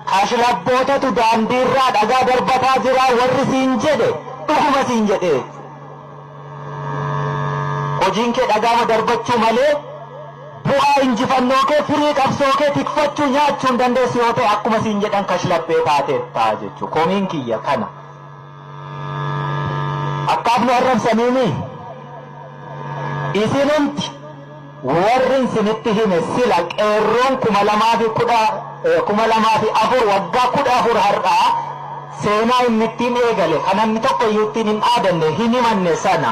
Kashlabbootatu daandiirraa dhagaa darbataa jira warri siin jedhe dhuguma siin jedhe. Hojiin kee dhagaama darbachuu malee bu'aa injifannoo kee firii qabsoo kee tikfachuu nyaachuu hin dandeessu yoo ta'e akkuma siin jedhan kashlabbee taateettaa jechuudha. Komiin kiyya kana. Akkaaf nu arrabsaniini isinumti warri isinitti hime sila qeerroon 2004 waggaa 14 har'aa seenaa inni ittiin eegale kan namni tokko iyyuu ittiin hin dhaadanne hin himanne sana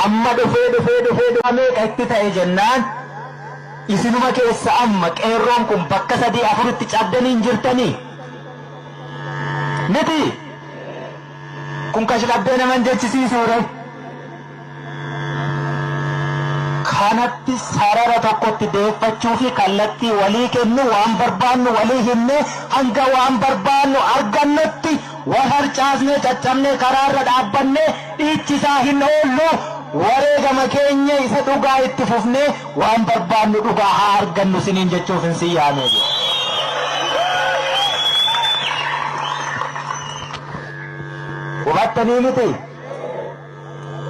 amma dhufee meeqa itti ta'e jennaan isinuma keessa amma qeerroon kun bakka 3-4tti caddanii hin jirtanii miti kun kashlabbee naman jechisiisuudha. Kanatti sarara tokkotti deeffachuu fi kallattii walii kennu waan barbaannu walii himne hanga waan barbaannu argannutti wal harcaasnee caccabnee karaarra dhaabbanne dhiichisaa hin oollu wareegama keenya isa dhugaa itti fufnee waan barbaannu dhugaa haa argannu siniin jechuuf hin siyyaane. Hubattanii miti?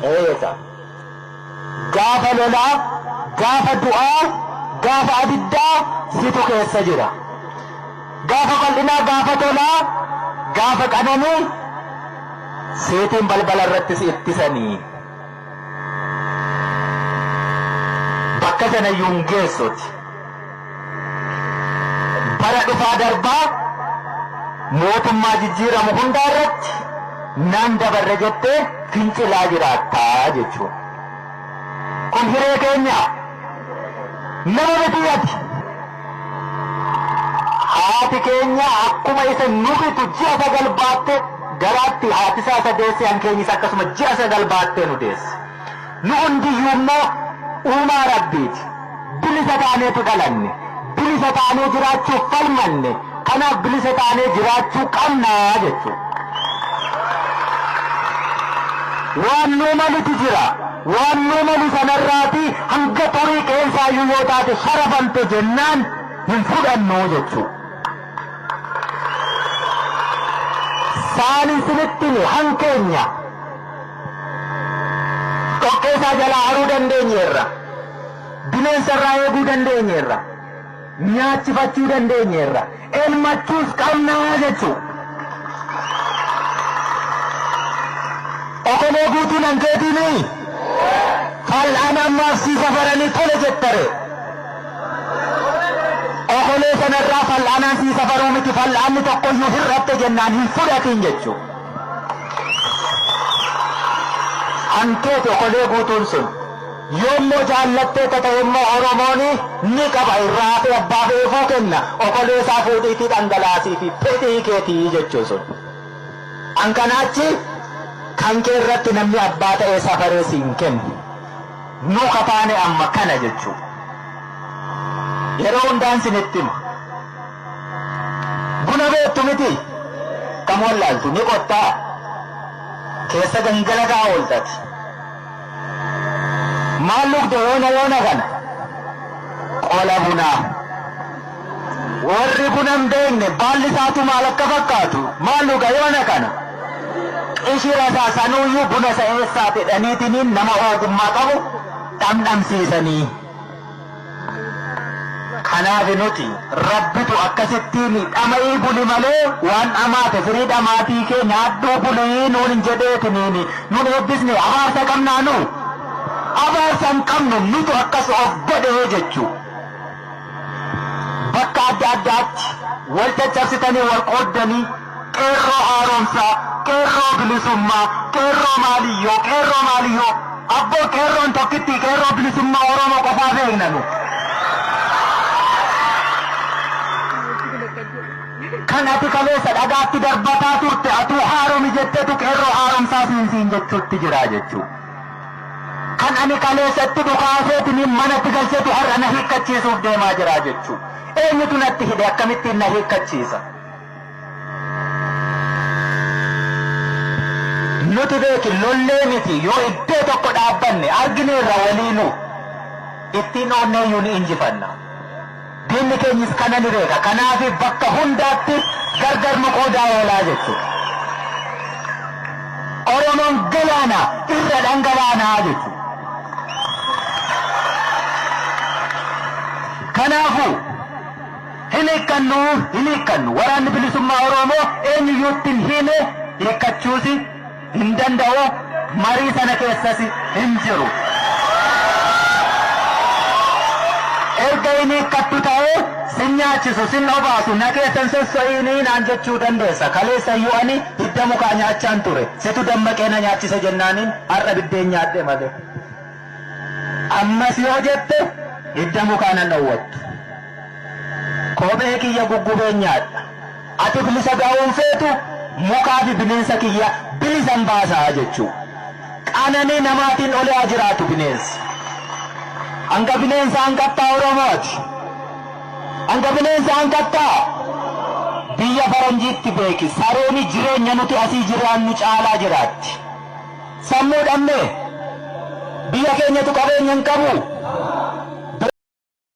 Eeyyata. Gaafa lolaa, gaafa du'aa, gaafa abiddaa situ keessa jira. Gaafa bal'inaa, gaafa tolaa, gaafa qananii seetiin balbala irratti si ittisanii. Bakka sana yuun geessuti. Bara dhufaa darbaa mootummaa jijjiiramu hundaa irratti nan dabarre jettee fincilaa jiraattaa jechuudha. Kun hiree keenya nama miti haati keenya akkuma isa nubitu ji'a 9 baatte garaatti haati isaa sadeesse hankeenyis akkasuma ji'a 9 baattee nu deesse. Nu hundiyyuu immoo uumaa rabbiiti. Bilisa taaneetu dhalanne. Bilisa taanee jiraachuu falmanne. Kanaaf bilisa taanee jiraachuu qabnaa jechuudha. Waan nu malutu jira. Waan nu malu sanarraati hanga xurii qeensaayyuu yoo taate sharafamte jennaan hin fudhannu jechuudha. Saanin sinittini hankeenya dhoqqeessaa jalaa haruu dandeenyeerra. Bineensarraa eeguu dandeenyeerra. Nyaachifachuu dandeenyeerra. Elmachuus qabnaa jechuudha. Okolee guutuun hankeetinii fal'aana ammaaf sii safaranii tole jettare. Okolee sanarraa fal'aanaan sii safaruu miti fal'aanni tokkoyyuu hir'atte jennaan hin fudhatin jechuudha. Hankeeti okolee guutuun sun yoommoo jaallattee ta'e immoo Oromooni ni qaba irraa fi abbaa beekuu kenna okolee isaa fuudhiitii dhangalaasii fi fedhii keetii jechuun sun. Hankanaachi kan kee irratti namni abbaa ta'ee safaree siin kennu. Nu kataane amma kana jechuudha. Yeroo hundaan sinitti hima. Buna beektu miti kam wallaaltu ni qottaa keessa gangalataa ooltati. Maal lugde yoona kana qola bunaa. Warri buna hin beekne baalli isaatu maal akka fakkaatu maal luga yoona kana. Ishira saasanuyyuu buna isa eessaa jedhaniitiin nama ogummaa qabu dhamdhamsiisanii. Kanaaf nuti rabbitu akkasittiin dhama'ii buli malee waan dhamaate firii dhamaatii kee nyaadhuu bulii nuun hin jedheetiniin nun eebbisne abaarsa qabnaa nu. Abaarsa hin qabnu nutu akkas of godhee jechuu. Bakka adda addaatti wal caccabsitanii wal qooddanii qeerroo haaromsaa, qeerroo bilisummaa, qeerroo maaliyyoo. Abboo qeerroon tokkitti qeerroo bilisummaa Oromoo qofaa beekna nu. Kan ati kaleessa dhagaatti darbataa turte atuu haaromi jetteetu qeerroo haaromsaa siin jechuutti jira jechuudha. Kan ani kaleessatti dhukaaseetiin manatti galcheetu har'a na hiikkachiisuuf deemaa jira jechuudha. Eenyutu natti hidhe akkamittiin na hiikkachiisa? Nuti beeki lollee miti yoo iddoo tokko dhaabbanne argineerra waliinu ittiin oonneeyyuu ni injifanna. diinni keenyis kana ni beeka. Kanaaf bakka hundaatti gargar nu qoodaa oolaa jechuudha. Oromoon galaana irra dhangalaanaa jechuudha. Kanaafuu hin hiikkannu waraanni bilisummaa Oromoo eenyuyyuutti hin hiine hiikkachuusi hin danda'u, marii sana keessas hin jiru. Erga hin hiikkattu ta'ee sin nyaachisu sin obaasu na keessan sosso'iinii naan jechuu dandeessa. Kaleessayyuu ani hidda mukaa nyaachaan ture, situ dammaqee na nyaachisa jennaaniin har'a biddeen nyaadhe malee. Ammas yoo jette hidda mukaa nan dhowwattu. Kophee kiyya guggubee nyaadha. Ati bilisa gaa'uun feetu mukaa fi bineensa kiyya bilisan baasaa jechuu. Qananii namaatiin olaa jiraatu bineensi. Hanga bineensa hanqattaa Oromooti. Hanga bineensa hanqattaa biyya faranjiitti beeki. Sareeni jireenya nuti asii jiraannu caalaa jiraatti. Sammuu dhabnee biyya keenyatu qabeenya hin qabu.